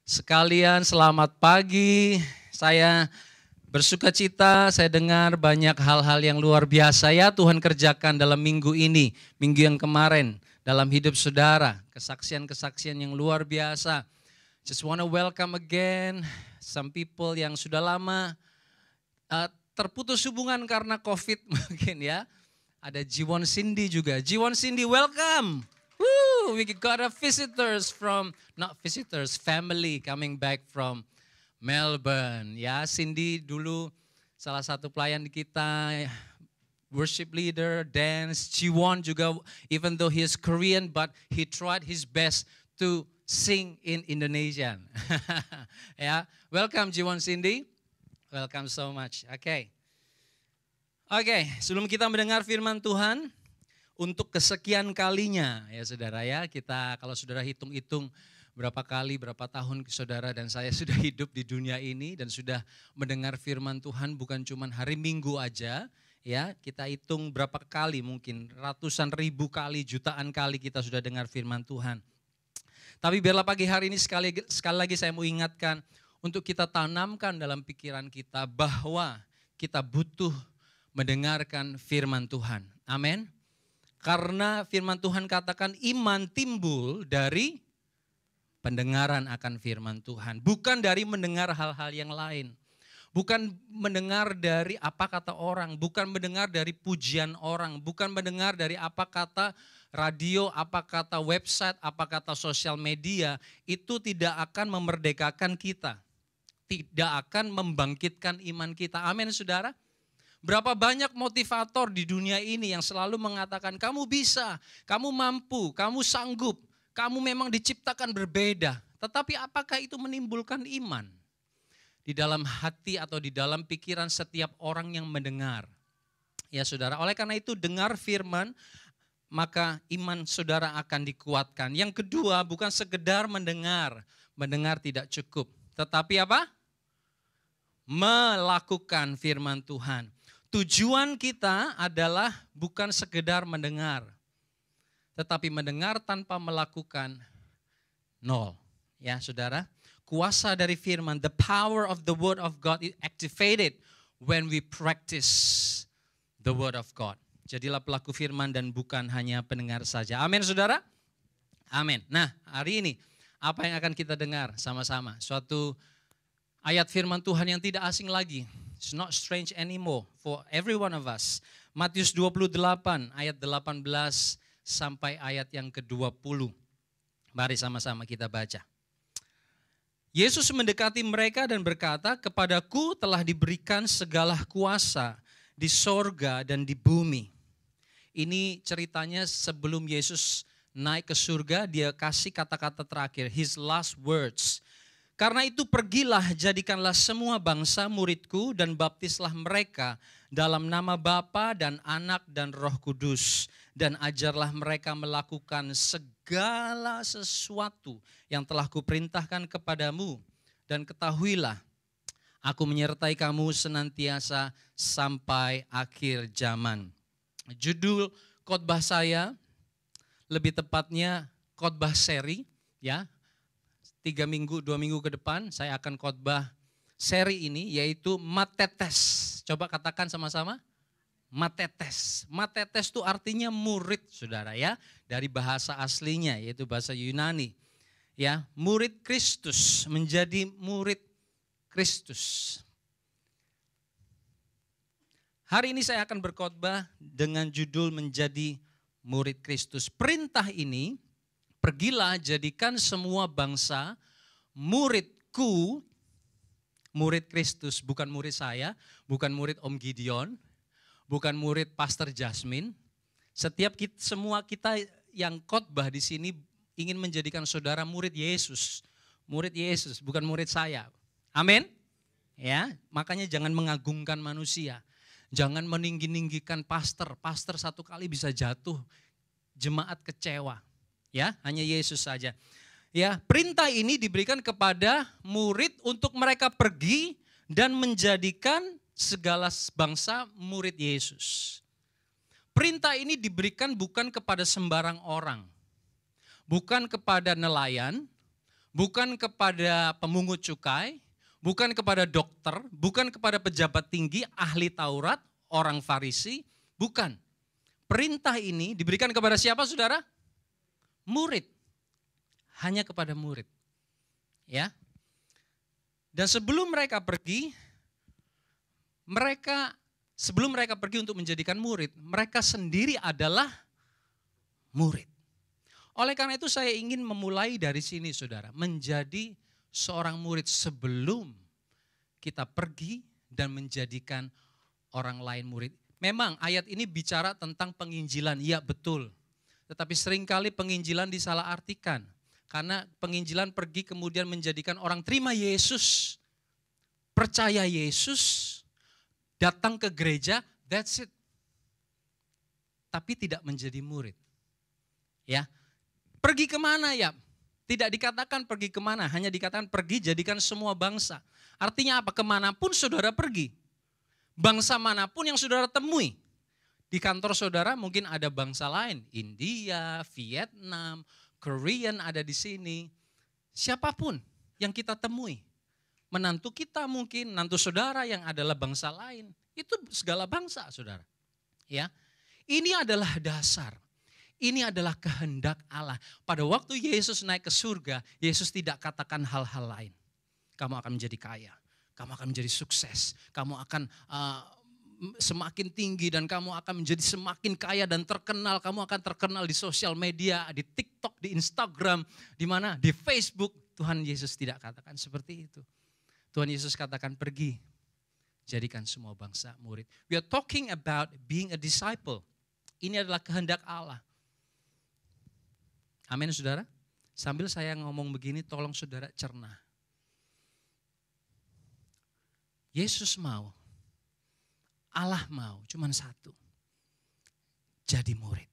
Sekalian selamat pagi. Saya bersuka cita, saya dengar banyak hal-hal yang luar biasa ya Tuhan kerjakan dalam minggu ini, minggu yang kemarin dalam hidup saudara. Kesaksian-kesaksian yang luar biasa. Just wanna welcome again some people yang sudah lama terputus hubungan karena COVID mungkin ya. Ada Jiwon Cindy juga. Jiwon Cindy, welcome. Woo, we got a family coming back from Melbourne. Ya, Cindy dulu salah satu pelayan kita, worship leader, dance. Jiwon juga, even though he is Korean, but he tried his best to sing in Indonesian. Ya, welcome Jiwon Cindy. Welcome so much. Oke, sebelum kita mendengar firman Tuhan, untuk kesekian kalinya ya saudara ya, kita kalau saudara hitung-hitung berapa kali, berapa tahun saudara dan saya sudah hidup di dunia ini dan sudah mendengar firman Tuhan bukan cuma hari Minggu aja ya, kita hitung berapa kali, mungkin ratusan ribu kali, jutaan kali kita sudah dengar firman Tuhan. Tapi biarlah pagi hari ini sekali lagi saya mau ingatkan untuk kita tanamkan dalam pikiran kita bahwa kita butuh mendengarkan firman Tuhan. Amin. Karena firman Tuhan katakan iman timbul dari pendengaran akan firman Tuhan. Bukan dari mendengar hal-hal yang lain. Bukan mendengar dari apa kata orang. Bukan mendengar dari pujian orang. Bukan mendengar dari apa kata radio, apa kata website, apa kata sosial media. Itu tidak akan memerdekakan kita. Tidak akan membangkitkan iman kita. Amin saudara. Berapa banyak motivator di dunia ini yang selalu mengatakan kamu bisa, kamu mampu, kamu sanggup, kamu memang diciptakan berbeda. Tetapi apakah itu menimbulkan iman di dalam hati atau di dalam pikiran setiap orang yang mendengar? Ya saudara, oleh karena itu dengar firman, maka iman saudara akan dikuatkan. Yang kedua bukan sekedar mendengar tidak cukup. Tetapi apa? Melakukan firman Tuhan. Tujuan kita adalah bukan sekedar mendengar, tetapi mendengar tanpa melakukan nol. Ya saudara, kuasa dari firman, the power of the word of God is activated when we practice the word of God. Jadilah pelaku firman dan bukan hanya pendengar saja. Amin saudara? Amin. Nah hari ini apa yang akan kita dengar sama-sama? Suatu ayat firman Tuhan yang tidak asing lagi. It's not strange anymore for every one of us. Matius 28 ayat 18 sampai ayat yang ke-20. Mari sama-sama kita baca. Yesus mendekati mereka dan berkata, "Kepadaku telah diberikan segala kuasa di sorga dan di bumi." Ini ceritanya sebelum Yesus naik ke surga, dia kasih kata-kata terakhir, his last words. Karena itu pergilah, jadikanlah semua bangsa muridku dan baptislah mereka dalam nama Bapa dan Anak dan Roh Kudus. Dan ajarlah mereka melakukan segala sesuatu yang telah kuperintahkan kepadamu. Dan ketahuilah, aku menyertai kamu senantiasa sampai akhir zaman. Judul khotbah saya, lebih tepatnya khotbah seri ya. 2 minggu ke depan saya akan khotbah seri ini yaitu matetes. Coba katakan sama-sama. Matetes. Matetes itu artinya murid saudara ya. Dari bahasa aslinya yaitu bahasa Yunani. Ya, murid Kristus, menjadi murid Kristus. Hari ini saya akan berkhotbah dengan judul menjadi murid Kristus. Perintah ini, pergilah jadikan semua bangsa muridku, murid Kristus, bukan murid saya, bukan murid Om Gideon, bukan murid Pastor Jasmine. Semua kita yang khotbah di sini ingin menjadikan saudara murid Yesus, bukan murid saya. Amin. Ya, makanya jangan mengagungkan manusia, jangan meninggi-ninggikan pastor satu kali bisa jatuh, jemaat kecewa. Ya, hanya Yesus saja. Ya, perintah ini diberikan kepada murid untuk mereka pergi dan menjadikan segala bangsa murid Yesus. Perintah ini diberikan bukan kepada sembarang orang. Bukan kepada nelayan, bukan kepada pemungut cukai, bukan kepada dokter, bukan kepada pejabat tinggi, ahli Taurat, orang Farisi, bukan. Perintah ini diberikan kepada siapa, saudara? Murid. Hanya kepada murid. Ya. Dan sebelum mereka pergi untuk menjadikan murid, mereka sendiri adalah murid. Oleh karena itu saya ingin memulai dari sini, saudara, menjadi seorang murid sebelum kita pergi dan menjadikan orang lain murid. Memang ayat ini bicara tentang penginjilan, iya betul. Tetapi seringkali penginjilan disalahartikan. Karena penginjilan pergi kemudian menjadikan orang terima Yesus, percaya Yesus, datang ke gereja, that's it. Tapi tidak menjadi murid. Ya, pergi kemana ya? Tidak dikatakan pergi kemana, hanya dikatakan pergi jadikan semua bangsa. Artinya apa? Kemanapun saudara pergi, bangsa manapun yang saudara temui. Di kantor saudara mungkin ada bangsa lain, India, Vietnam, Korean ada di sini. Siapapun yang kita temui. Menantu kita mungkin, menantu saudara yang adalah bangsa lain. Itu segala bangsa, saudara. Ya, ini adalah dasar. Ini adalah kehendak Allah. Pada waktu Yesus naik ke surga, Yesus tidak katakan hal-hal lain. Kamu akan menjadi kaya, kamu akan menjadi sukses, kamu akan semakin tinggi dan kamu akan menjadi semakin kaya dan terkenal. Kamu akan terkenal di sosial media, di TikTok, di Instagram, di mana? Di Facebook. Tuhan Yesus tidak katakan seperti itu. Tuhan Yesus katakan pergi, jadikan semua bangsa murid. We are talking about being a disciple. Ini adalah kehendak Allah. Amin, saudara. Sambil saya ngomong begini, tolong saudara cerna. Yesus mau, Allah mau, cuman satu. Jadi murid.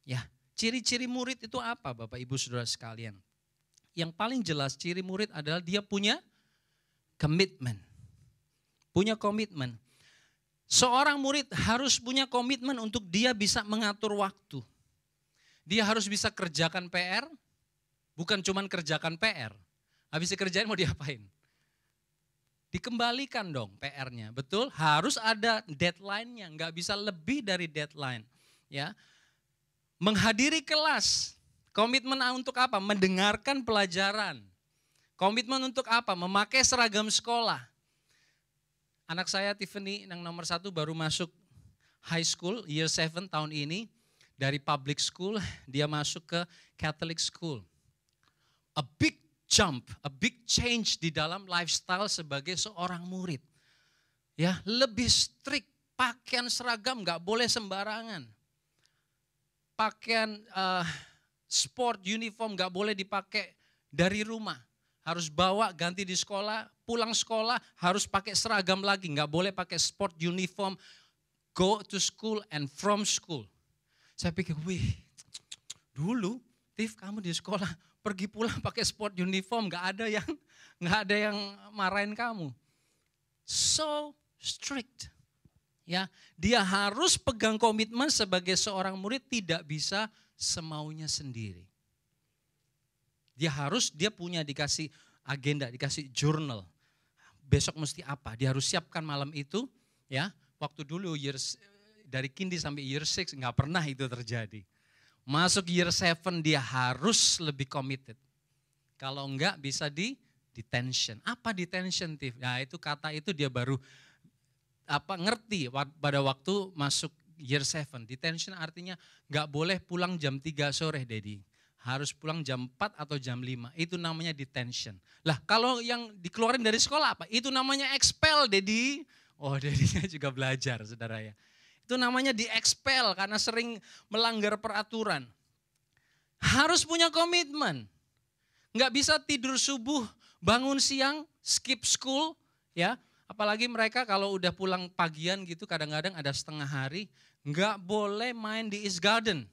Ya, ciri-ciri murid itu apa Bapak Ibu Saudara sekalian? Yang paling jelas ciri murid adalah dia punya komitmen. Punya komitmen. Seorang murid harus punya komitmen untuk dia bisa mengatur waktu. Dia harus bisa kerjakan PR, bukan cuman kerjakan PR. Habis dikerjain mau diapain? Dikembalikan dong PR-nya, betul? Harus ada deadline-nya, nggak bisa lebih dari deadline. Ya, menghadiri kelas, komitmen untuk apa? Mendengarkan pelajaran. Komitmen untuk apa? Memakai seragam sekolah. Anak saya Tiffany yang nomor 1 baru masuk high school, year 7 tahun ini. Dari public school, dia masuk ke Catholic school. A big jump, a big change di dalam lifestyle sebagai seorang murid. Ya, lebih strict, pakaian seragam nggak boleh sembarangan. Pakaian sport uniform nggak boleh dipakai dari rumah. Harus bawa ganti di sekolah, pulang sekolah harus pakai seragam lagi, nggak boleh pakai sport uniform, go to school and from school. Saya pikir, wih, dulu Tiff kamu di sekolah pergi pulang pakai sport uniform, nggak ada yang marahin kamu. So strict. Ya, dia harus pegang komitmen sebagai seorang murid, tidak bisa semaunya sendiri. Dia punya dikasih agenda, dikasih journal. Besok mesti apa? Dia harus siapkan malam itu, ya. Waktu dulu dari Kindi sampai year 6 nggak pernah itu terjadi. Masuk year 7 dia harus lebih committed. Kalau enggak bisa di detention. Apa detention, Tiff? Nah itu kata itu dia baru ngerti pada waktu masuk year 7. Detention artinya nggak boleh pulang jam 3 sore, Dedi. Harus pulang jam 4 atau jam 5. Itu namanya detention. Lah kalau yang dikeluarin dari sekolah apa? Itu namanya expel, Dedi. Oh, Dedinya juga belajar, saudara ya. Itu namanya di-expel karena sering melanggar peraturan. Harus punya komitmen. Nggak bisa tidur subuh, bangun siang, skip school. Ya, apalagi mereka kalau udah pulang pagian gitu kadang-kadang ada setengah hari. Nggak boleh main di East Garden.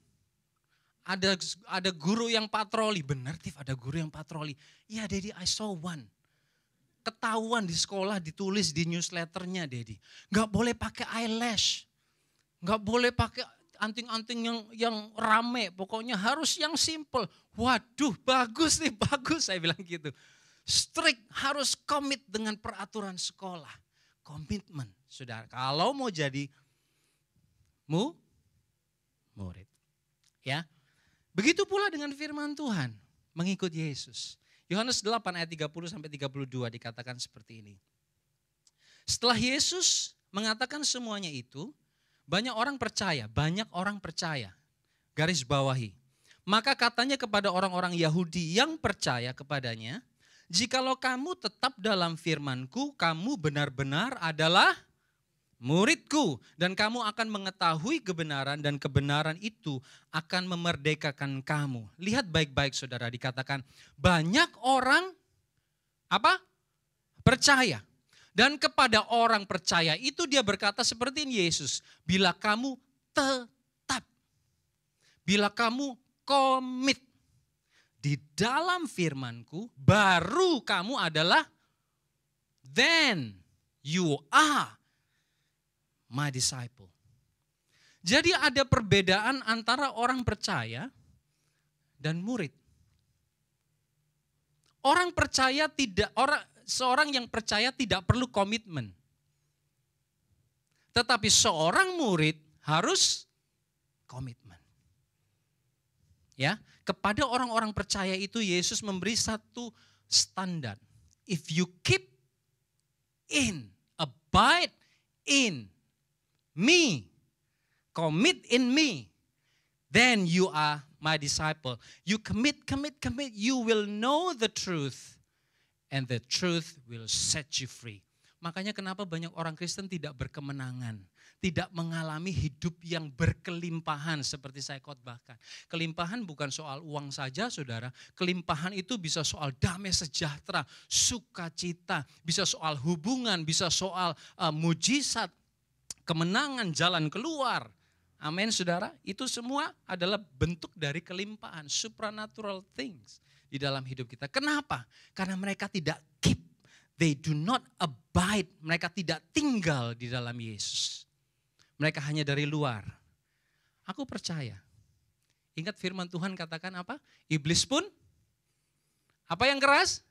Ada guru yang patroli. Benar Tiff, ada guru yang patroli. Iya Dedi, I saw one. Ketahuan di sekolah ditulis di newsletternya Dedi. Nggak boleh pakai eyelash. Nggak boleh pakai anting-anting yang rame, pokoknya harus yang simple. Waduh, bagus nih, bagus saya bilang gitu. Strict, harus komit dengan peraturan sekolah. Komitmen, saudara. Kalau mau jadi murid. Ya. Begitu pula dengan firman Tuhan, mengikut Yesus. Yohanes 8 ayat 30 sampai 32 dikatakan seperti ini. Setelah Yesus mengatakan semuanya itu, banyak orang percaya. Garis bawahi. Maka katanya kepada orang-orang Yahudi yang percaya kepadanya, jikalau kamu tetap dalam firman-Ku, kamu benar-benar adalah murid-Ku. Dan kamu akan mengetahui kebenaran dan kebenaran itu akan memerdekakan kamu. Lihat baik-baik saudara, dikatakan banyak orang percaya. Dan kepada orang percaya itu dia berkata seperti ini Yesus. Bila kamu tetap, bila kamu komit di dalam firman-Ku, baru kamu adalah, then you are my disciple. Jadi ada perbedaan antara orang percaya dan murid. Seorang yang percaya tidak perlu komitmen. Tetapi seorang murid harus komitmen. Ya, kepada orang-orang percaya itu Yesus memberi satu standar. If you keep in, abide in me, commit in me, then you are my disciple. You commit, you will know the truth and the truth will set you free. Makanya kenapa banyak orang Kristen tidak berkemenangan, tidak mengalami hidup yang berkelimpahan seperti saya khotbahkan. Kelimpahan bukan soal uang saja saudara, kelimpahan itu bisa soal damai sejahtera, sukacita, bisa soal hubungan, bisa soal mujizat, kemenangan, jalan keluar. Amin saudara, itu semua adalah bentuk dari kelimpahan, supernatural things di dalam hidup kita. Kenapa? Karena mereka tidak keep, they do not abide, mereka tidak tinggal di dalam Yesus. Mereka hanya dari luar. Aku percaya. Ingat firman Tuhan katakan apa? Iblis pun, apa yang keras?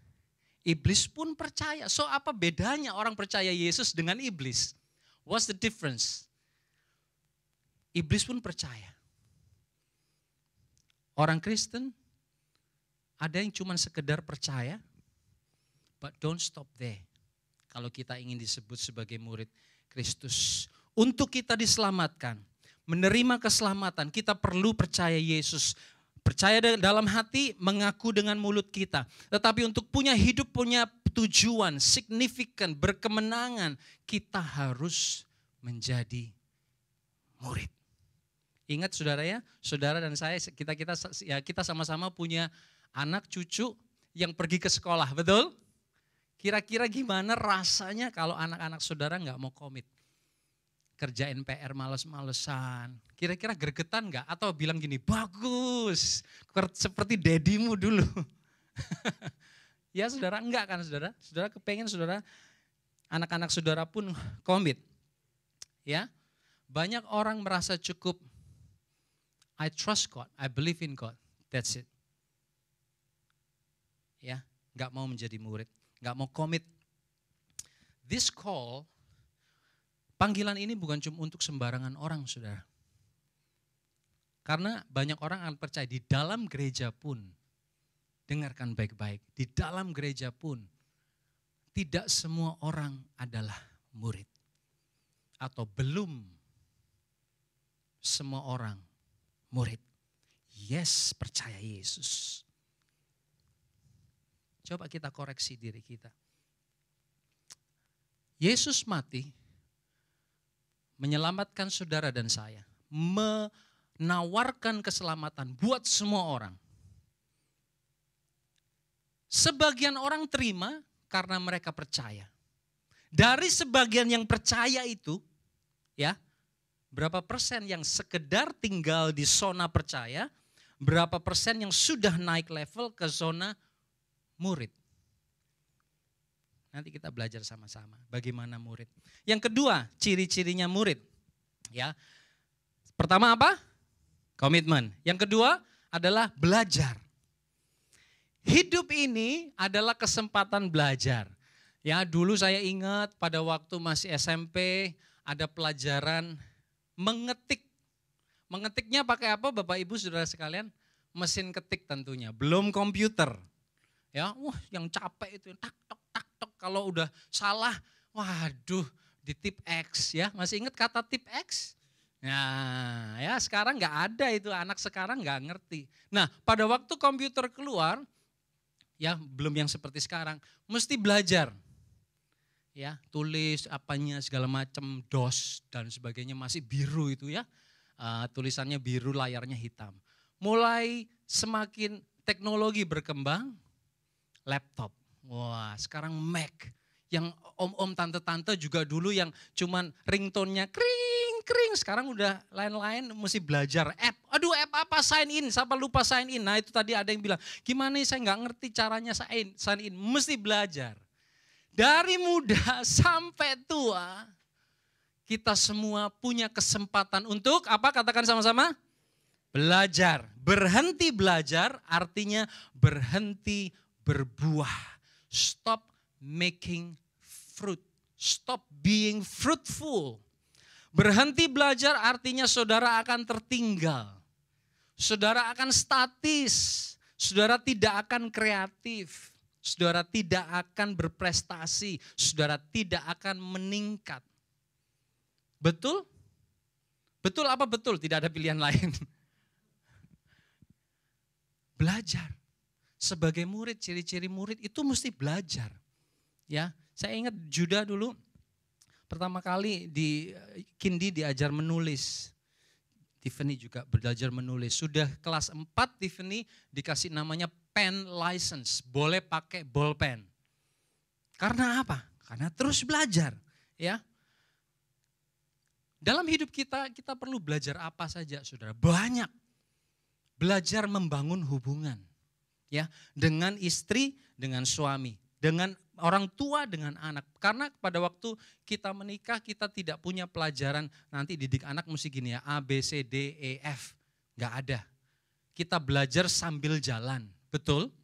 Iblis pun percaya. So apa bedanya orang percaya Yesus dengan iblis? What's the difference? Iblis pun percaya. Orang Kristen ada yang cuma sekedar percaya, but don't stop there. Kalau kita ingin disebut sebagai murid Kristus. Untuk kita diselamatkan, menerima keselamatan, kita perlu percaya Yesus. Percaya dalam hati, mengaku dengan mulut kita. Tetapi untuk punya hidup, punya tujuan, signifikan, berkemenangan, kita harus menjadi murid. Ingat saudara ya, saudara dan saya, kita sama-sama punya anak cucu yang pergi ke sekolah, betul? Kira-kira gimana rasanya kalau anak-anak saudara nggak mau komit? Kerjain PR males-malesan, kira-kira gregetan gak? Atau bilang gini, bagus, seperti dedimu dulu. Ya saudara, enggak kan saudara? Saudara kepengen saudara, anak-anak saudara pun komit. Ya, banyak orang merasa cukup, I trust God, I believe in God, that's it. Ya, gak mau menjadi murid, gak mau komit. This call, panggilan ini bukan cuma untuk sembarangan orang, saudara. Karena banyak orang akan percaya di dalam gereja pun, dengarkan baik-baik, di dalam gereja pun tidak semua orang adalah murid. Atau belum semua orang murid. Yes, percaya Yesus. Coba kita koreksi diri kita. Yesus mati menyelamatkan saudara dan saya, menawarkan keselamatan buat semua orang. Sebagian orang terima karena mereka percaya. Dari sebagian yang percaya itu, ya, berapa persen yang sekedar tinggal di zona percaya, berapa persen yang sudah naik level ke zona murid. Nanti kita belajar sama-sama bagaimana murid. Yang kedua, ciri-cirinya murid. Ya, Pertama apa? Komitmen. Yang kedua adalah belajar. Hidup ini adalah kesempatan belajar. Ya, dulu saya ingat pada waktu masih SMP ada pelajaran mengetik. Mengetiknya pakai apa Bapak Ibu Saudara sekalian? Mesin ketik tentunya, belum komputer. Ya, yang capek itu tak tok kalau udah salah, waduh, di tip X ya. Masih ingat kata tip X? Nah, ya sekarang nggak ada itu, anak sekarang nggak ngerti. Nah, pada waktu komputer keluar, ya belum yang seperti sekarang, mesti belajar. Ya, tulis apanya segala macam, DOS dan sebagainya masih biru itu ya. Tulisannya biru, layarnya hitam. Mulai semakin teknologi berkembang, laptop. Wah, sekarang Mac. Yang om-om, tante-tante juga dulu yang cuman ringtone-nya kering, sekarang udah lain-lain mesti belajar app. Aduh, app apa, sign in, siapa lupa sign in. Nah itu tadi ada yang bilang, gimana nih saya nggak ngerti caranya sign in, mesti belajar. Dari muda sampai tua, kita semua punya kesempatan untuk apa? Katakan sama-sama, belajar. Berhenti belajar artinya berhenti berbuah. Stop making fruit. Stop being fruitful. Berhenti belajar artinya saudara akan tertinggal. Saudara akan statis. Saudara tidak akan kreatif. Saudara tidak akan berprestasi. Saudara tidak akan meningkat. Betul? Betul apa betul? Tidak ada pilihan lain. Belajar. Sebagai murid, ciri-ciri murid itu mesti belajar. Ya, saya ingat Juda dulu pertama kali di Kindi diajar menulis. Tiffany juga belajar menulis. Sudah kelas 4 Tiffany dikasih namanya pen license. Boleh pakai bolpen. Karena apa? Karena terus belajar. Ya. Dalam hidup kita perlu belajar apa saja saudara. Banyak. Belajar membangun hubungan. Ya, dengan istri, dengan suami. Dengan orang tua dengan anak. Karena pada waktu kita menikah kita tidak punya pelajaran nanti didik anak mesti gini ya, A, B, C, D, E, F. Enggak ada. Kita belajar sambil jalan, betul?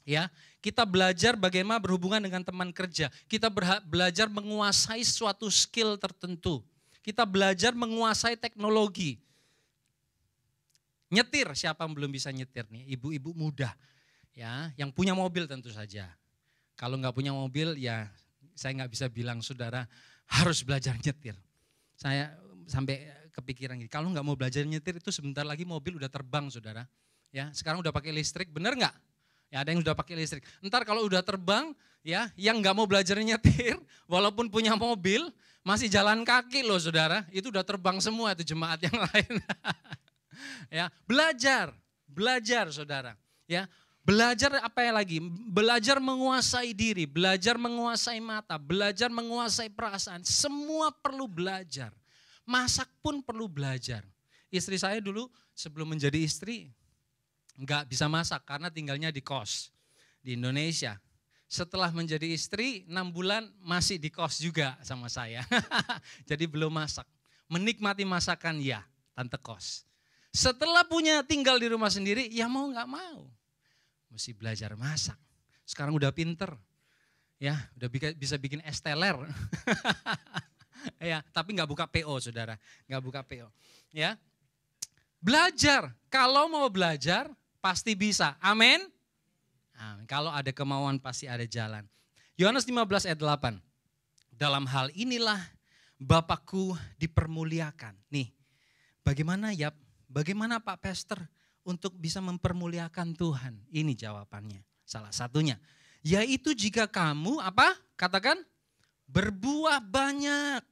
Ya, kita belajar bagaimana berhubungan dengan teman kerja. Kita belajar menguasai suatu skill tertentu. Kita belajar menguasai teknologi. Nyetir, siapa yang belum bisa nyetir nih? Ibu-ibu muda. Ya, yang punya mobil tentu saja. Kalau nggak punya mobil ya saya nggak bisa bilang saudara harus belajar nyetir. Saya sampai kepikiran gini, kalau nggak mau belajar nyetir itu sebentar lagi mobil udah terbang saudara. Ya sekarang udah pakai listrik, bener nggak? Ya ada yang udah pakai listrik. Ntar kalau udah terbang ya yang nggak mau belajar nyetir walaupun punya mobil masih jalan kaki loh saudara. Itu udah terbang semua itu jemaat yang lain. Ya belajar saudara. Ya. Belajar apa ya lagi? Belajar menguasai diri, belajar menguasai mata, belajar menguasai perasaan. Semua perlu belajar. Masak pun perlu belajar. Istri saya dulu sebelum menjadi istri nggak bisa masak karena tinggalnya di kos di Indonesia. Setelah menjadi istri 6 bulan masih di kos juga sama saya. Jadi belum masak. Menikmati masakan ya, tante kos. Setelah punya tinggal di rumah sendiri ya mau nggak mau. Mesti belajar masak. Sekarang udah pinter. Ya, udah bisa bikin es teler. Ya, tapi nggak buka PO saudara. Nggak buka PO. Ya. Belajar. Kalau mau belajar pasti bisa. Amin. Kalau ada kemauan pasti ada jalan. Yohanes 15 ayat 8. Dalam hal inilah Bapakku dipermuliakan. Nih, bagaimana ya? Bagaimana Pak Pastor untuk bisa mempermuliakan Tuhan? Ini jawabannya. Salah satunya. Yaitu jika kamu apa? Katakan berbuah banyak.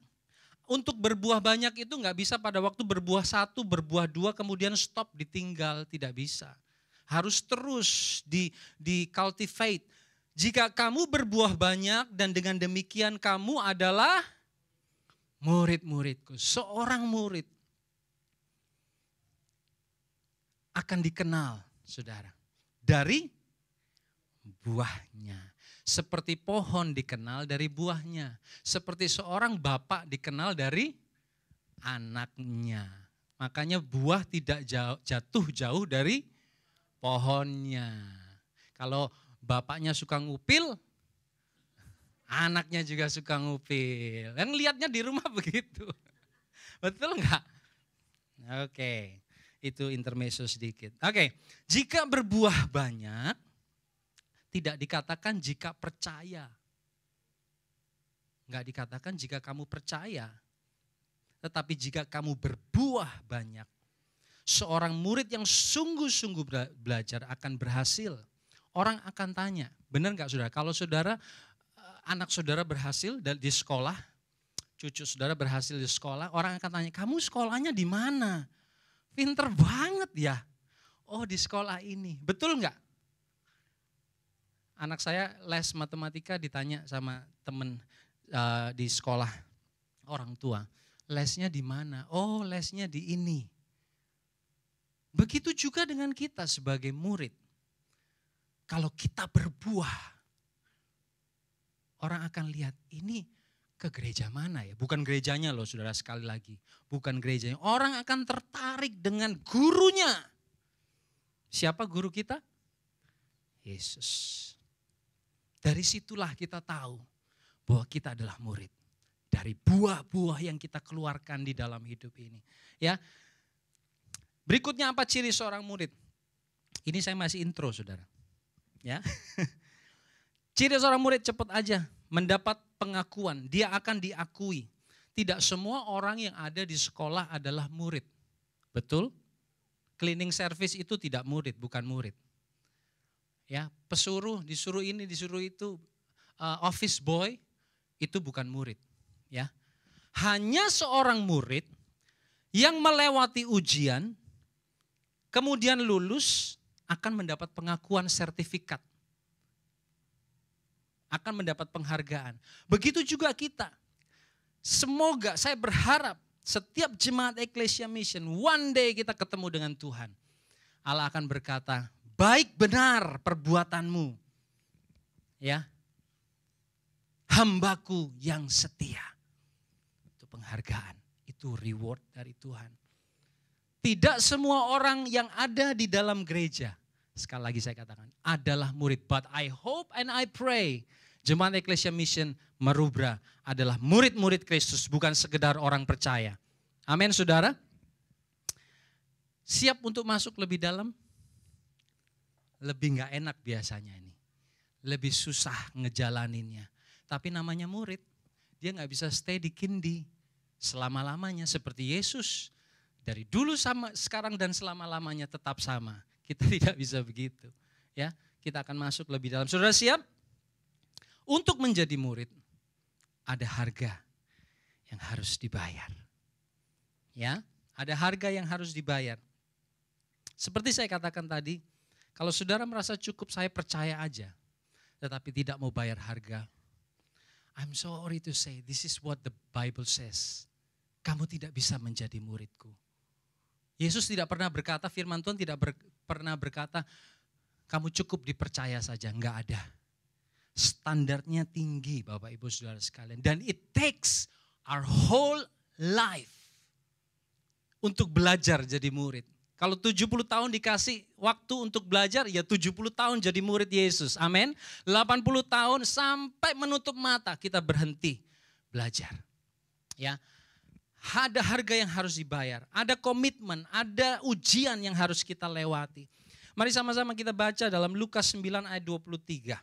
Untuk berbuah banyak itu nggak bisa pada waktu berbuah 1, berbuah 2 kemudian stop ditinggal. Tidak bisa. Harus terus di cultivate. Jika kamu berbuah banyak dan dengan demikian kamu adalah murid-muridku. Seorang murid akan dikenal, saudara, dari buahnya. Seperti pohon dikenal dari buahnya. Seperti seorang bapak dikenal dari anaknya. Makanya buah tidak jatuh jauh dari pohonnya. Kalau bapaknya suka ngupil, anaknya juga suka ngupil. Yang lihatnya di rumah begitu. Betul enggak? Oke, itu intermezzo sedikit. Oke, jika berbuah banyak, tidak dikatakan jika percaya. Enggak dikatakan jika kamu percaya. Tetapi jika kamu berbuah banyak, seorang murid yang sungguh-sungguh belajar akan berhasil. Orang akan tanya, benar enggak saudara? Kalau saudara, anak saudara berhasil di sekolah, cucu saudara berhasil di sekolah, orang akan tanya, kamu sekolahnya di mana? Pinter banget ya. Oh, di sekolah ini. Betul enggak? Anak saya les matematika ditanya sama temen di sekolah, orang tua. Lesnya di mana? Oh, lesnya di ini. Begitu juga dengan kita sebagai murid. Kalau kita berbuah, orang akan lihat ini ke gereja mana ya? Bukan gerejanya loh saudara, sekali lagi. Bukan gerejanya. Orang akan tertarik dengan gurunya. Siapa guru kita? Yesus. Dari situlah kita tahu bahwa kita adalah murid. Dari buah-buah yang kita keluarkan di dalam hidup ini. Ya. Berikutnya apa ciri seorang murid? Ini saya masih intro saudara. Ya. Ciri seorang murid cepat aja. Mendapat pengakuan, dia akan diakui. Tidak semua orang yang ada di sekolah adalah murid. Betul? Cleaning service itu tidak murid, bukan murid. Ya, pesuruh, disuruh ini, disuruh itu, office boy, itu bukan murid. Ya, hanya seorang murid yang melewati ujian, kemudian lulus, akan mendapat pengakuan sertifikat. Akan mendapat penghargaan. Begitu juga kita. Semoga, saya berharap setiap jemaat Ecclesia Mission, one day kita ketemu dengan Tuhan. Allah akan berkata, baik benar perbuatanmu. Ya. Hambaku yang setia. Itu penghargaan, itu reward dari Tuhan. Tidak semua orang yang ada di dalam gereja, sekali lagi saya katakan, adalah murid. But I hope and I pray Jemaat Ecclesia Mission Marubra adalah murid-murid Kristus, bukan sekedar orang percaya. Amin saudara. Siap untuk masuk lebih dalam? Lebih gak enak biasanya ini. Lebih susah ngejalaninnya. Tapi namanya murid, dia gak bisa stay di kindi selama-lamanya seperti Yesus. Dari dulu sama sekarang dan selama-lamanya tetap sama. Kita tidak bisa begitu. Ya, kita akan masuk lebih dalam. Saudara siap? Untuk menjadi murid, ada harga yang harus dibayar. Ya, ada harga yang harus dibayar. Seperti saya katakan tadi, kalau saudara merasa cukup saya percaya aja, tetapi tidak mau bayar harga, I'm sorry to say, this is what the Bible says. Kamu tidak bisa menjadi muridku. Yesus tidak pernah berkata, firman Tuhan tidak pernah berkata, kamu cukup dipercaya saja, enggak ada. Standarnya tinggi Bapak Ibu Saudara sekalian. Dan it takes our whole life untuk belajar jadi murid. Kalau 70 tahun dikasih waktu untuk belajar, ya 70 tahun jadi murid Yesus. Amin. 80 tahun sampai menutup mata kita berhenti belajar. Ya. Ada harga yang harus dibayar, ada komitmen, ada ujian yang harus kita lewati. Mari sama-sama kita baca dalam Lukas 9 ayat 23.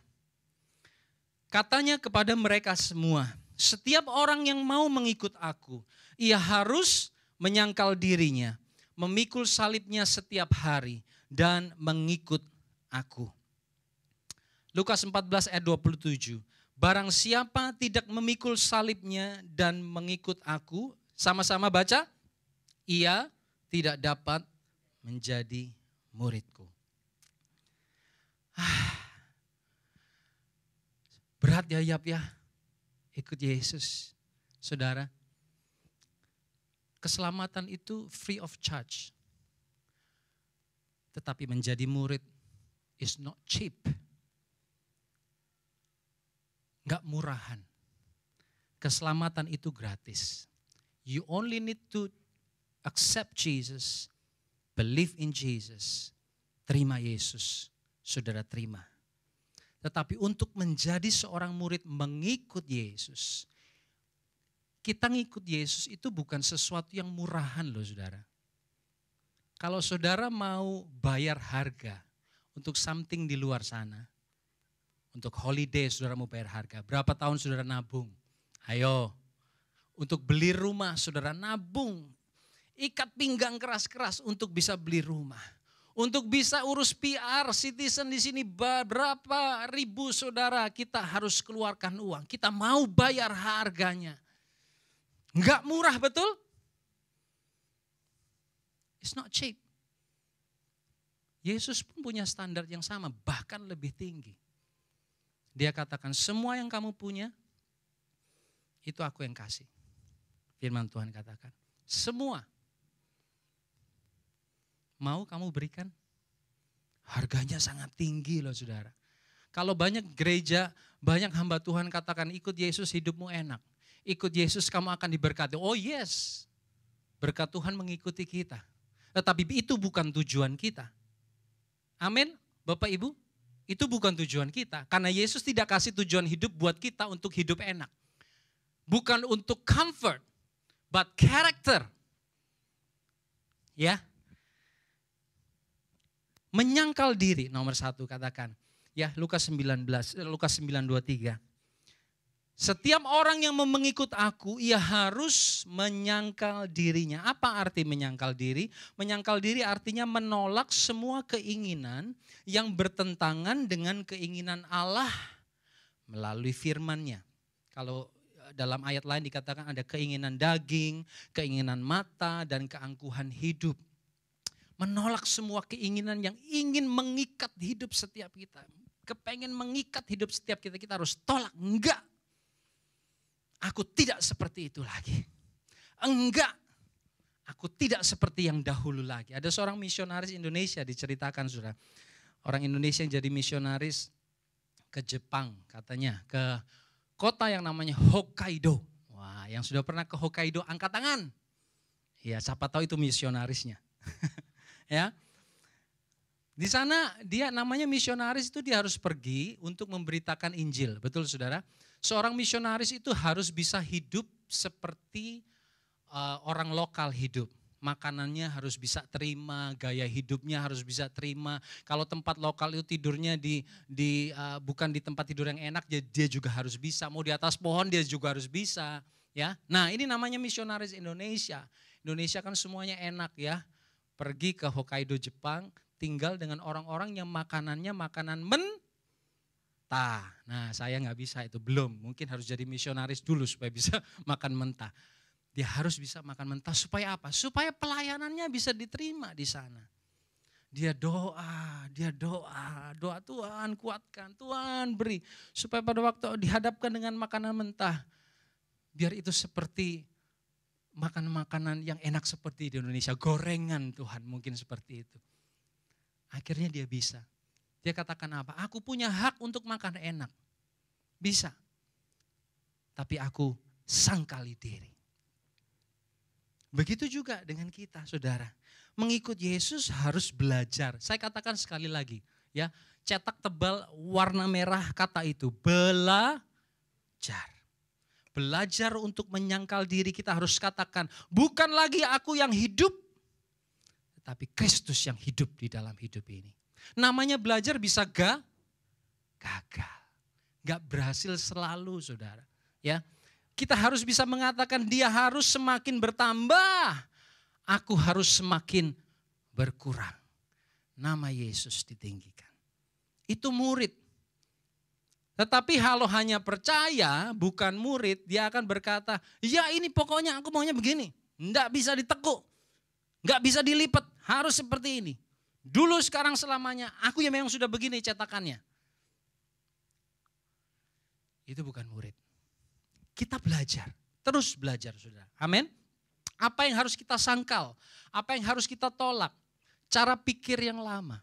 Katanya kepada mereka semua, setiap orang yang mau mengikut aku, ia harus menyangkal dirinya, memikul salibnya setiap hari, dan mengikut aku. Lukas 14 ayat 27, barang siapa tidak memikul salibnya dan mengikut aku, sama-sama baca, ia tidak dapat menjadi muridku. Berat ya Yap ya, ikut Yesus. Saudara, keselamatan itu free of charge. Tetapi menjadi murid is not cheap. Enggak murahan. Keselamatan itu gratis. You only need to accept Jesus, believe in Jesus, terima Yesus, saudara terima. Tetapi untuk menjadi seorang murid mengikut Yesus, kita ngikut Yesus itu bukan sesuatu yang murahan loh saudara. Kalau saudara mau bayar harga untuk something di luar sana, untuk holiday saudara mau bayar harga, berapa tahun saudara nabung? Ayo, untuk beli rumah saudara nabung, ikat pinggang keras-keras untuk bisa beli rumah. Untuk bisa urus PR, citizen di sini berapa ribu saudara kita harus keluarkan uang. Kita mau bayar harganya. Enggak murah betul? It's not cheap. Yesus pun punya standar yang sama, bahkan lebih tinggi. Dia katakan semua yang kamu punya, itu aku yang kasih. Firman Tuhan katakan, semua. Mau kamu berikan? Harganya sangat tinggi loh saudara. Kalau banyak gereja, banyak hamba Tuhan katakan ikut Yesus hidupmu enak. Ikut Yesus kamu akan diberkati. Oh yes, berkat Tuhan mengikuti kita. Tetapi itu bukan tujuan kita. Amin, Bapak Ibu. Itu bukan tujuan kita. Karena Yesus tidak kasih tujuan hidup buat kita untuk hidup enak. Bukan untuk comfort, but character. Ya. Menyangkal diri, nomor 1 katakan. Ya, Lukas 9:23. Setiap orang yang mengikut aku, ia harus menyangkal dirinya. Apa arti menyangkal diri? Menyangkal diri artinya menolak semua keinginan yang bertentangan dengan keinginan Allah melalui firman-Nya. Kalau dalam ayat lain dikatakan ada keinginan daging, keinginan mata, dan keangkuhan hidup. Menolak semua keinginan yang ingin mengikat hidup setiap kita. Kepengen mengikat hidup setiap kita, kita harus tolak. Enggak. Aku tidak seperti itu lagi. Enggak. Aku tidak seperti yang dahulu lagi. Ada seorang misionaris Indonesia diceritakan saudara. Orang Indonesia yang jadi misionaris ke Jepang katanya. Ke kota yang namanya Hokkaido. Wah, yang sudah pernah ke Hokkaido angkat tangan. Ya, siapa tahu itu misionarisnya. Ya, di sana dia namanya misionaris itu dia harus pergi untuk memberitakan Injil, betul saudara? Seorang misionaris itu harus bisa hidup seperti orang lokal hidup. Makanannya harus bisa terima, gaya hidupnya harus bisa terima. Kalau tempat lokal itu tidurnya bukan di tempat tidur yang enak, dia juga harus bisa. Mau di atas pohon dia juga harus bisa. Ya, nah ini namanya misionaris Indonesia. Indonesia kan semuanya enak ya. Pergi ke Hokkaido Jepang, tinggal dengan orang-orang yang makanannya makanan mentah. Nah saya nggak bisa itu, belum. Mungkin harus jadi misionaris dulu supaya bisa makan mentah. Dia harus bisa makan mentah supaya apa? Supaya pelayanannya bisa diterima di sana. Dia doa Tuhan kuatkan, Tuhan beri. Supaya pada waktu dihadapkan dengan makanan mentah, biar itu seperti makan makanan yang enak seperti di Indonesia. Gorengan Tuhan mungkin seperti itu. Akhirnya dia bisa. Dia katakan apa? Aku punya hak untuk makan enak. Bisa. Tapi aku sangkali diri. Begitu juga dengan kita saudara. Mengikut Yesus harus belajar. Saya katakan sekali lagi. Ya, cetak tebal warna merah kata itu. Belajar. Belajar untuk menyangkal diri, kita harus katakan, bukan lagi aku yang hidup, tetapi Kristus yang hidup di dalam hidup ini. Namanya belajar bisa gagal, gak berhasil selalu saudara. Ya, kita harus bisa mengatakan dia harus semakin bertambah, aku harus semakin berkurang. Nama Yesus ditinggikan. Itu murid. Tetapi kalau hanya percaya bukan murid, dia akan berkata, ya ini pokoknya aku maunya begini. Enggak bisa ditekuk, enggak bisa dilipat, harus seperti ini. Dulu sekarang selamanya, aku yang memang sudah begini cetakannya. Itu bukan murid. Kita belajar, terus belajar saudara. Amin. Apa yang harus kita sangkal, apa yang harus kita tolak, cara pikir yang lama.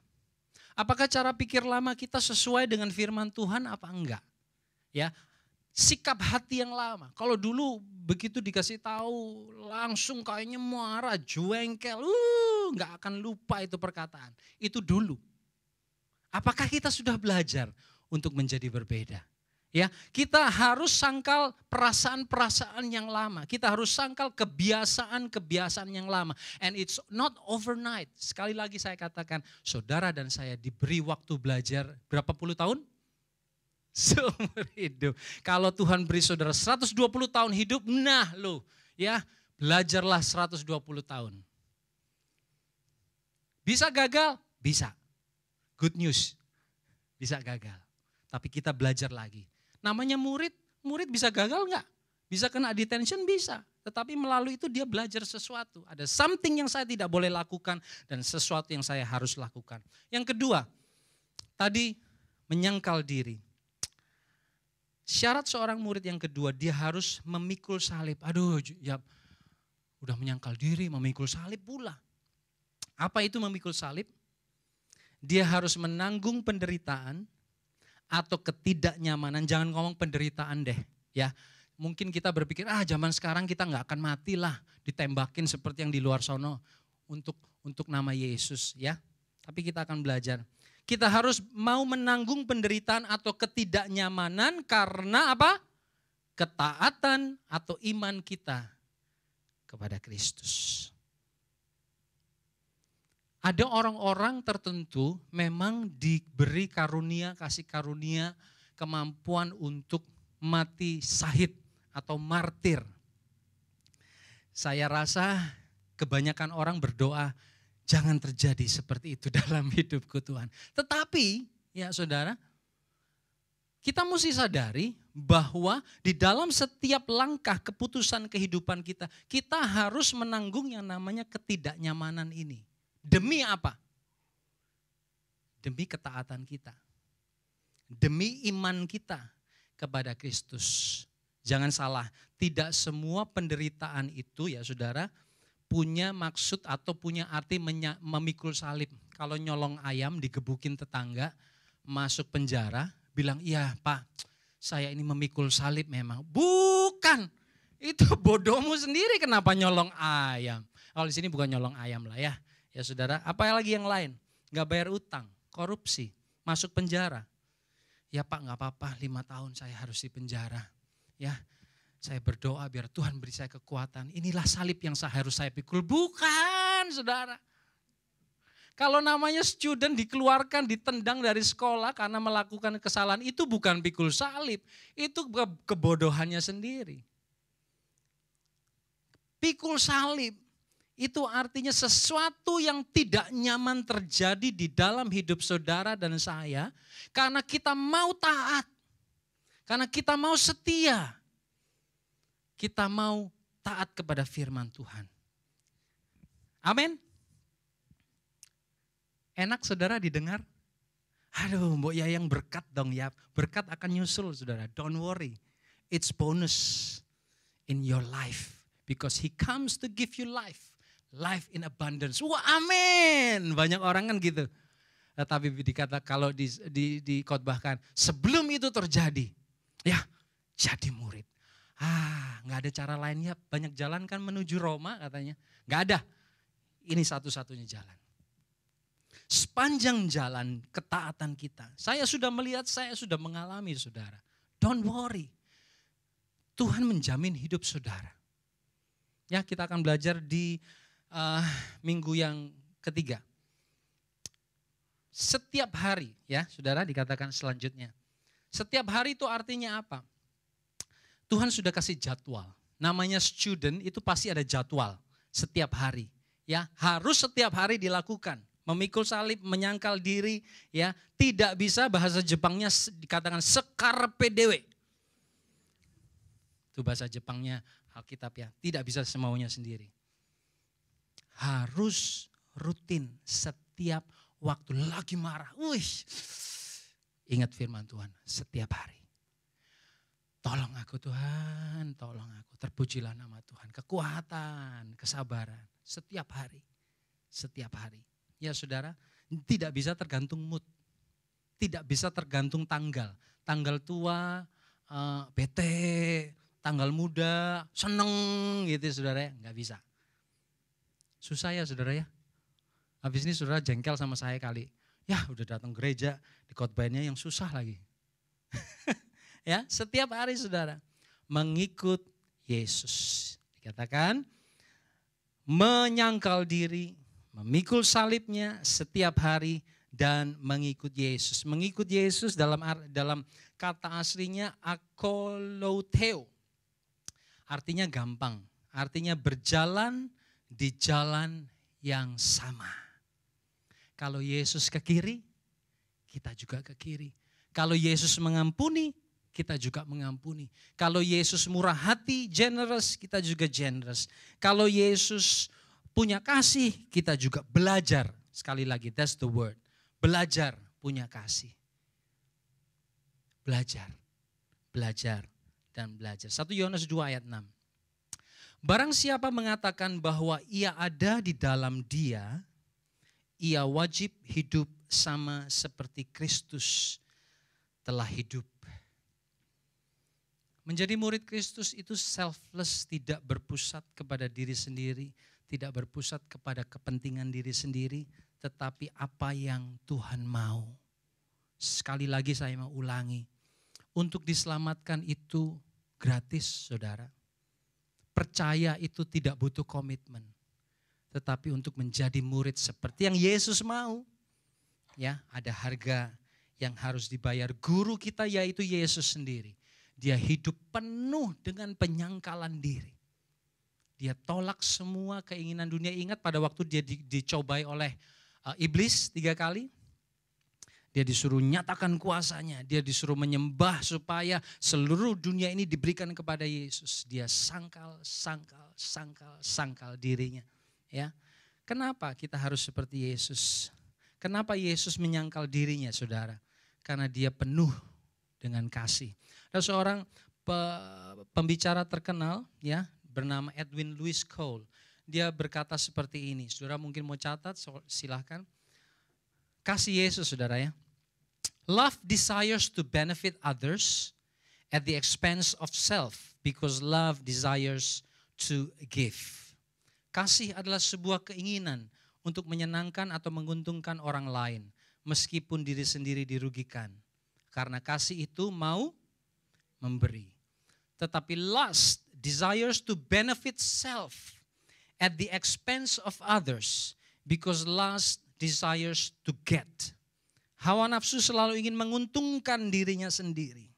Apakah cara pikir lama kita sesuai dengan firman Tuhan apa enggak? Ya, sikap hati yang lama. Kalau dulu begitu dikasih tahu langsung kayaknya marah, jengkel, nggak akan lupa itu perkataan. Itu dulu. Apakah kita sudah belajar untuk menjadi berbeda? Ya, kita harus sangkal perasaan-perasaan yang lama. Kita harus sangkal kebiasaan-kebiasaan yang lama. And it's not overnight. Sekali lagi saya katakan, saudara dan saya diberi waktu belajar berapa puluh tahun? Seumur hidup. Kalau Tuhan beri saudara 120 tahun hidup, nah lo ya belajarlah 120 tahun. Bisa gagal? Bisa. Good news, bisa gagal. Tapi kita belajar lagi. Namanya murid bisa gagal enggak? Bisa kena detention? Bisa. Tetapi melalui itu dia belajar sesuatu. Ada something yang saya tidak boleh lakukan dan sesuatu yang saya harus lakukan. Yang kedua, tadi menyangkal diri. Syarat seorang murid yang kedua, dia harus memikul salib. Aduh, ya udah menyangkal diri, memikul salib pula. Apa itu memikul salib? Dia harus menanggung penderitaan atau ketidaknyamanan. Jangan ngomong penderitaan deh, ya. Mungkin kita berpikir, zaman sekarang kita nggak akan mati lah, ditembakin seperti yang di luar sono untuk nama Yesus, ya. Tapi kita akan belajar. Kita harus mau menanggung penderitaan atau ketidaknyamanan karena apa? Ketaatan atau iman kita kepada Kristus. Ada orang-orang tertentu memang diberi karunia, kasih karunia, kemampuan untuk mati syahid atau martir. Saya rasa kebanyakan orang berdoa, jangan terjadi seperti itu dalam hidupku Tuhan. Tetapi ya saudara, kita mesti sadari bahwa di dalam setiap langkah keputusan kehidupan kita, kita harus menanggung yang namanya ketidaknyamanan ini. Demi apa? Demi ketaatan kita. Demi iman kita kepada Kristus. Jangan salah, tidak semua penderitaan itu ya saudara punya maksud atau punya arti memikul salib. Kalau nyolong ayam digebukin tetangga, masuk penjara, bilang iya Pak, saya ini memikul salib memang. Bukan, itu bodohmu sendiri kenapa nyolong ayam. Kalau di sini bukan nyolong ayam lah ya. Ya saudara, apa lagi yang lain? Gak bayar utang, korupsi, masuk penjara. Ya Pak gak apa-apa, 5 tahun saya harus di penjara. Ya, saya berdoa biar Tuhan beri saya kekuatan. Inilah salib yang harus saya pikul. Bukan saudara. Kalau namanya student dikeluarkan, ditendang dari sekolah karena melakukan kesalahan, itu bukan pikul salib. Itu kebodohannya sendiri. Pikul salib. Itu artinya sesuatu yang tidak nyaman terjadi di dalam hidup saudara dan saya. Karena kita mau taat. Karena kita mau setia. Kita mau taat kepada firman Tuhan. Amin. Enak saudara didengar? Aduh Mbok Yayang berkat dong ya. Berkat akan nyusul saudara. Don't worry. It's bonus in your life. Because he comes to give you life. Life in abundance. Wah amin. Banyak orang kan gitu. Tapi dikata kalau dikotbahkan sebelum itu terjadi. Ya jadi murid. Nggak ada cara lainnya. Banyak jalan kan menuju Roma katanya. Nggak ada. Ini satu-satunya jalan. Sepanjang jalan ketaatan kita. Saya sudah melihat, saya sudah mengalami saudara. Don't worry. Tuhan menjamin hidup saudara. Ya kita akan belajar di minggu yang ketiga. Setiap hari ya saudara dikatakan selanjutnya. Setiap hari itu artinya apa? Tuhan sudah kasih jadwal. Namanya student itu pasti ada jadwal setiap hari. Ya harus setiap hari dilakukan. Memikul salib, menyangkal diri. Ya tidak bisa bahasa Jepangnya dikatakan sekarpe dewe. Itu bahasa Jepangnya Alkitab ya. Tidak bisa semaunya sendiri. Harus rutin setiap waktu lagi marah. Ingat firman Tuhan setiap hari. Tolong aku Tuhan, tolong aku. Terpujilah nama Tuhan. Kekuatan, kesabaran setiap hari. Setiap hari. Ya saudara, tidak bisa tergantung mood. Tidak bisa tergantung tanggal. Tanggal tua, bete, tanggal muda, seneng gitu saudara ya. Nggak bisa. Susah ya saudara ya. Habis ini saudara jengkel sama saya kali. Ya udah datang gereja, dikhotbahinnya yang susah lagi. Ya, setiap hari saudara mengikut Yesus. Dikatakan menyangkal diri, memikul salibnya setiap hari dan mengikut Yesus. Mengikut Yesus dalam kata aslinya akoloteo. Artinya gampang, artinya berjalan di jalan yang sama. Kalau Yesus ke kiri, kita juga ke kiri. Kalau Yesus mengampuni, kita juga mengampuni. Kalau Yesus murah hati, generous, kita juga generous. Kalau Yesus punya kasih, kita juga belajar. Sekali lagi, that's the word. Belajar punya kasih. Belajar, belajar, dan belajar. 1 Yohanes 2 ayat 6. Barang siapa mengatakan bahwa ia ada di dalam Dia, ia wajib hidup sama seperti Kristus telah hidup. Menjadi murid Kristus itu selfless, tidak berpusat kepada diri sendiri, tidak berpusat kepada kepentingan diri sendiri, tetapi apa yang Tuhan mau. Sekali lagi saya mau ulangi, untuk diselamatkan itu gratis saudara. Percaya itu tidak butuh komitmen. Tetapi untuk menjadi murid seperti yang Yesus mau, ya ada harga yang harus dibayar. Guru kita yaitu Yesus sendiri. Dia hidup penuh dengan penyangkalan diri. Dia tolak semua keinginan dunia. Ingat pada waktu dia dicobai oleh iblis 3 kali. Dia disuruh nyatakan kuasanya. Dia disuruh menyembah supaya seluruh dunia ini diberikan kepada Yesus. Dia sangkal dirinya. Ya, kenapa kita harus seperti Yesus? Kenapa Yesus menyangkal dirinya, saudara? Karena dia penuh dengan kasih. Ada seorang pembicara terkenal, ya, bernama Edwin Louis Cole. Dia berkata seperti ini. Saudara mungkin mau catat, silahkan. Kasih Yesus, saudara ya. Love desires to benefit others at the expense of self, because love desires to give. Kasih adalah sebuah keinginan untuk menyenangkan atau menguntungkan orang lain, meskipun diri sendiri dirugikan. Karena kasih itu mau memberi. Tetapi lust desires to benefit self at the expense of others, because lust desires to get. Hawa nafsu selalu ingin menguntungkan dirinya sendiri,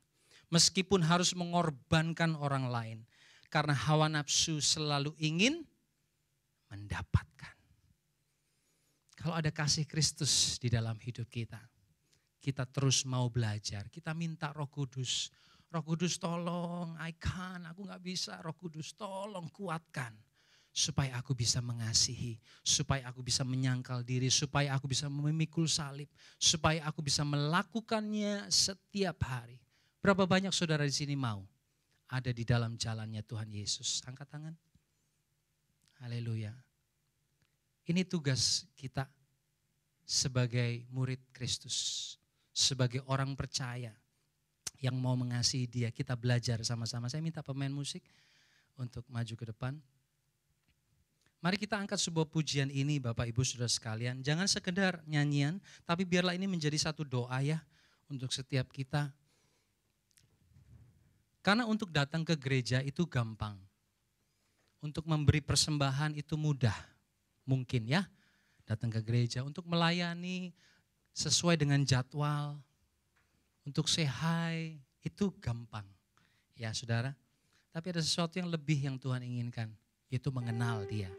meskipun harus mengorbankan orang lain. Karena hawa nafsu selalu ingin mendapatkan. Kalau ada kasih Kristus di dalam hidup kita, kita terus mau belajar. Kita minta Roh Kudus. Roh Kudus tolong, aku gak bisa. Roh Kudus tolong kuatkan. Supaya aku bisa mengasihi, supaya aku bisa menyangkal diri, supaya aku bisa memikul salib, supaya aku bisa melakukannya setiap hari. Berapa banyak saudara di sini mau ada di dalam jalannya Tuhan Yesus? Angkat tangan. Haleluya. Ini tugas kita sebagai murid Kristus, sebagai orang percaya yang mau mengasihi Dia. Kita belajar sama-sama. Saya minta pemain musik untuk maju ke depan. Mari kita angkat sebuah pujian ini Bapak Ibu Saudara sekalian. Jangan sekedar nyanyian, tapi biarlah ini menjadi satu doa ya untuk setiap kita. Karena untuk datang ke gereja itu gampang. Untuk memberi persembahan itu mudah, mungkin ya. Datang ke gereja untuk melayani sesuai dengan jadwal. Untuk say hi itu gampang ya saudara. Tapi ada sesuatu yang lebih yang Tuhan inginkan, yaitu mengenal Dia.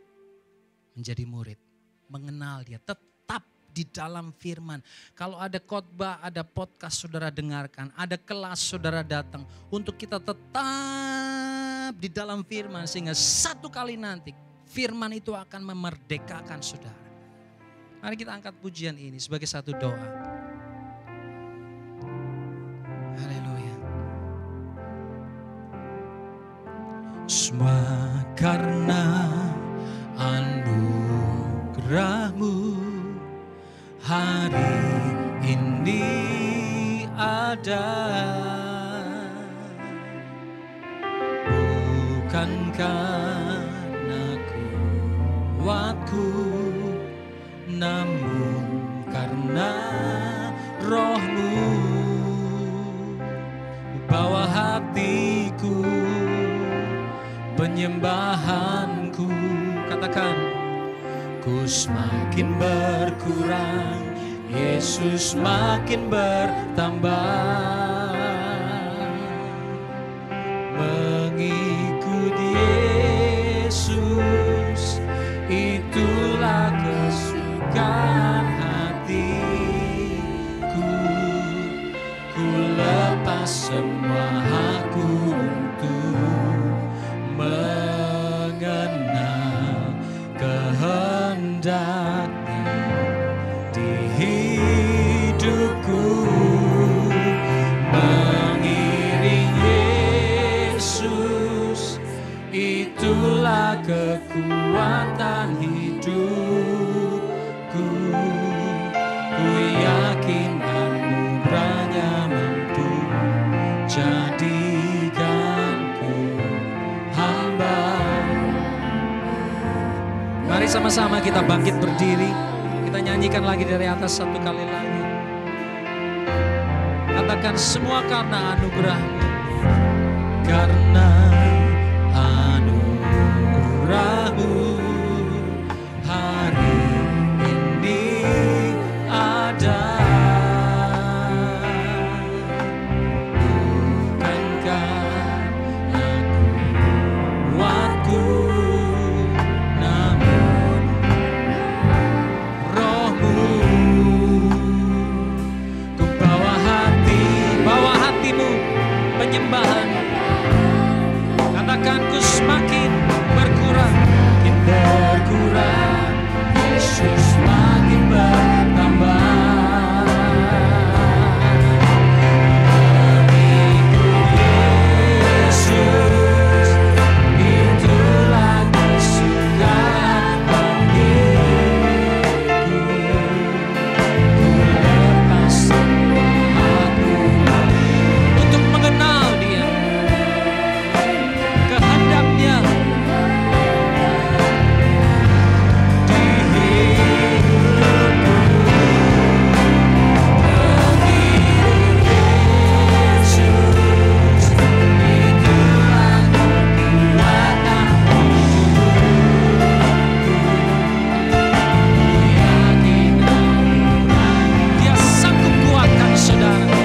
Menjadi murid, mengenal Dia, tetap di dalam firman. Kalau ada khotbah, ada podcast saudara dengarkan, ada kelas saudara datang, untuk kita tetap di dalam firman, sehingga satu kali nanti firman itu akan memerdekakan saudara. Mari kita angkat pujian ini sebagai satu doa. Haleluya. Semua karena anugerah-Mu hari ini ada. karena kuatku, namun karena roh-Mu. Bawa hatiku, penyembahanku. Katakan, ku semakin berkurang, Yesus makin bertambah. Mengikut Yesus, itulah kesukaan hatiku. Ku lepas semua hakku untuk mengenal kehendak-Nya di hidupku. Mengiring Yesus, itulah kekuatan hidupku. Ku yakin anugerah-Nya mampu jadikanku hamba. Mari sama-sama kita bangkit berdiri. Kita nyanyikan lagi dari atas satu kali lagi. Katakan, semua karena anugerah-Mu. Karena anugerah-Mu hari ini ada. Bukankah aku kuatku, namun roh-Mu. Ku bawa hatimu, penyembahan. Katakan, ku semakin berkurang, Yesus makin bertambah. Mengikut Yesus, itulah kesukaan hatiku. Ku lepas semua hakku untuk mengenal Dia, kehendak-Nya di hidupku. Mengiring Yesus, itulah kekuatan hidupku. Yakin Dia sanggup kuatkan saudara,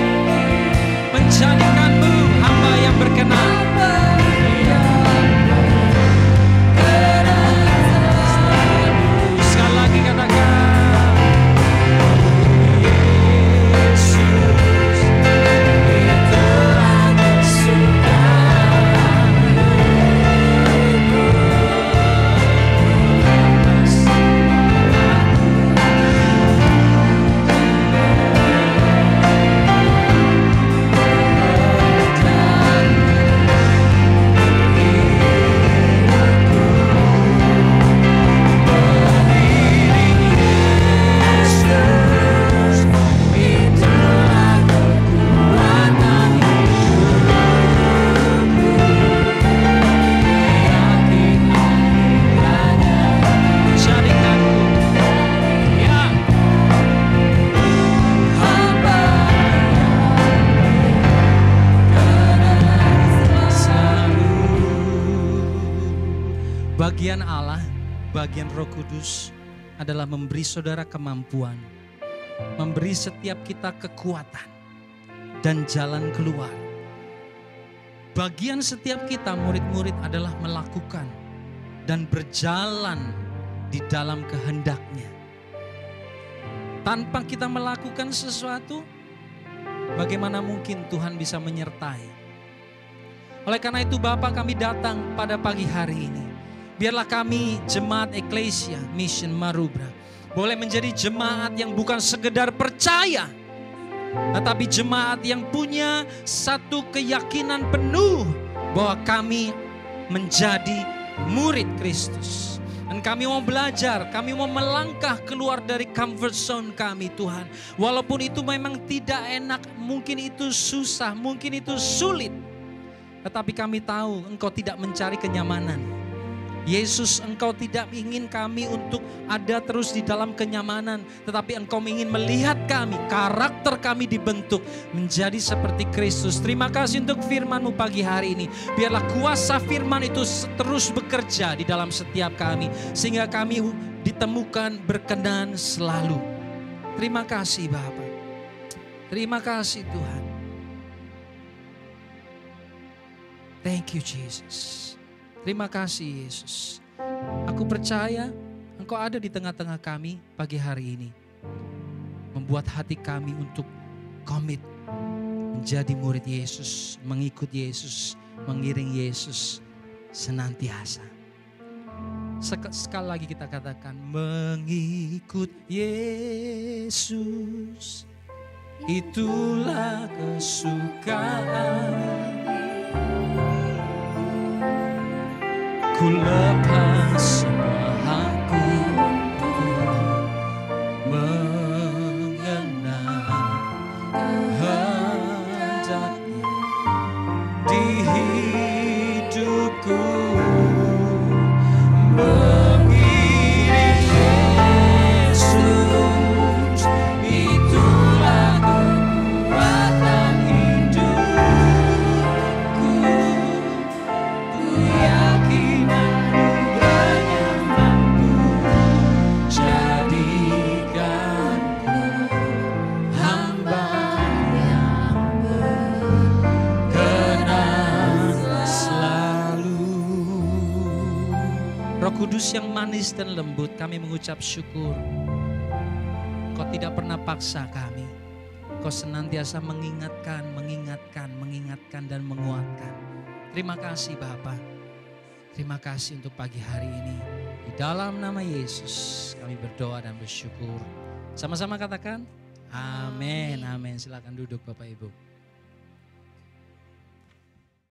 menjadikanmu hamba yang berkenan. Sekali lagi katakan, Yesus, itulah kesukaan hidupku. Bagian Allah, bagian Roh Kudus adalah memberi saudara kemampuan, memberi setiap kita kekuatan dan jalan keluar. Bagian setiap kita murid-murid adalah melakukan dan berjalan di dalam kehendak-Nya. Tanpa kita melakukan sesuatu, bagaimana mungkin Tuhan bisa menyertai? Oleh karena itu Bapa, kami datang pada pagi hari ini. Biarlah kami jemaat Eklesia Mission Marubra boleh menjadi jemaat yang bukan sekedar percaya, tetapi jemaat yang punya satu keyakinan penuh bahwa kami menjadi murid Kristus. Dan kami mau belajar, kami mau melangkah keluar dari comfort zone kami Tuhan. Walaupun itu memang tidak enak, mungkin itu susah, mungkin itu sulit. Tetapi kami tahu Engkau tidak mencari kenyamanan. Yesus, Engkau tidak ingin kami untuk ada terus di dalam kenyamanan. Tetapi Engkau ingin melihat kami, karakter kami dibentuk menjadi seperti Kristus. Terima kasih untuk firman-Mu pagi hari ini. Biarlah kuasa firman itu terus bekerja di dalam setiap kami. Sehingga kami ditemukan berkenan selalu. Terima kasih Bapa. Terima kasih Tuhan. Thank you Jesus. Terima kasih Yesus. Aku percaya Engkau ada di tengah-tengah kami pagi hari ini. Membuat hati kami untuk komit menjadi murid Yesus, mengikut Yesus, mengiring Yesus senantiasa. Sekali lagi kita katakan, mengikut Yesus, itulah kesukaan. Ku lepas semua aku mengenal kehendaknya di hidupku. Mengiring Yesus, itulah kekuatan hidupku. Ku yakin anugerahnya mampu jadikanku hamba yang berkenan selalu. Roh Kudus yang manis dan lembut, kami mengucap syukur. Kau tidak pernah paksa kami. Kau senantiasa mengingatkan dan menguatkan. Terima kasih Bapa. Terima kasih untuk pagi hari ini. Di dalam nama Yesus kami berdoa dan bersyukur. Sama-sama katakan, amin, amin. Silakan duduk Bapak Ibu.